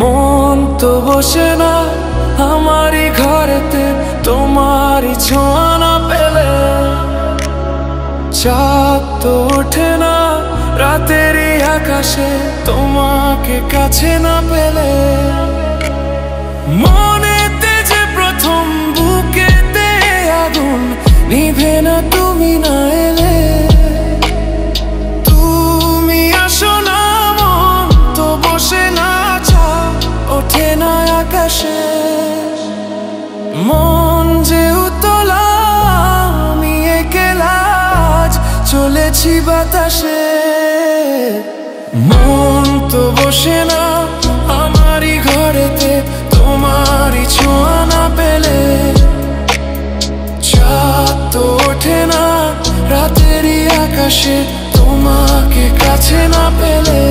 মন তো বসে না আমারই ঘরেতে তোমারই ছোঁয়া না পেলে, চাঁদ তো ওঠে না রাতেরই আকাশে তোমাকে কাছে না পেলে। মনেতে যে প্রথম বুকেতে আগুন নিভে না তুমি না এলে, তুমি আসো না মন তো বসে না চাঁদ ওঠে না আকাশে। মন যে উতলা আমি একলা আজ চলেছি বাতাসে। মন তো বসে না আমারই ঘরেতে তোমারই ছোঁয়া না পেলে, চাঁদ তো ওঠে না রাতেরই আকাশে তোমাকে কাছে না পেলে।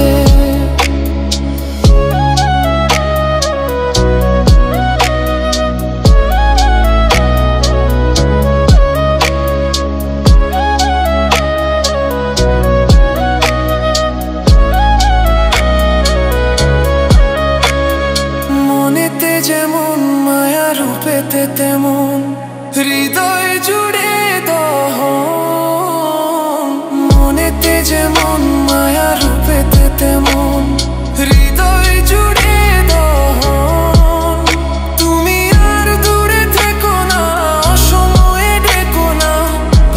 যেমন মায়া রূপেতে তেমন হৃদয় জুড়ে দহন, মনেতে যেমন মায়া রূপেতে তেমন হৃদয় জুড়ে দহন। তুমি আর দূরে থেকো না অসময়ে ডেকো না,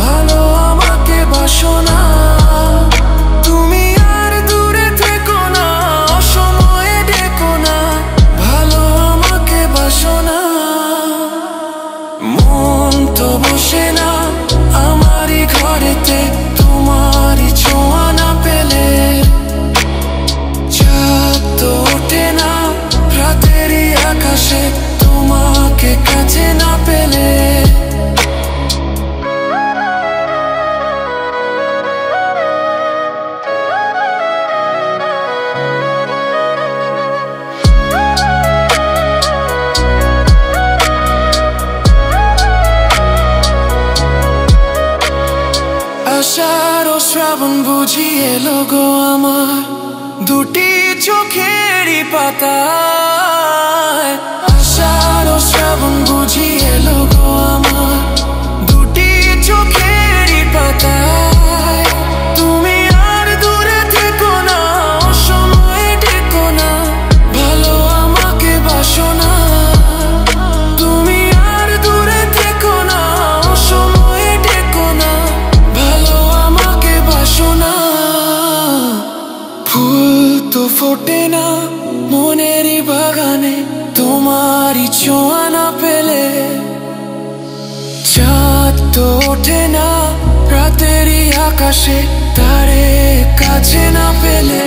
ভালো আমাকে বাসো না। তুমি আর দূরে থেকো না অসময়ে ডেকো না, ভালো বাসো না। মন তো বসে না আমারই ঘরেতে তোমারই ছোঁয়া না পেলে, চাঁদ তো ওঠে না রাতেরই আকাশে তোমাকে কাছে না পেলে। আষাঢ় ও শ্রাবণ বুঝি এলো গো আমার দুটি চোখেরই পাতায়। আষাঢ় ও শ্রাবণ বুঝি এলো গো আমার দুটি চোখেরই পাতায়। তুমি আর দূরে থেকো না অসময়ে ডেকো না, ভালো আমাকে বাসো না। তুমি আর দূরে থেকো না অসময়ে ডেকো না, ভালো আমাকে বাসো না। ফুল তো ফোটে না মনেরই বাগানে তোমারই ছোঁয়া না পেলে, চাঁদ তো ওঠে না রাতেরই আকাশে তারে কাছে না পেলে।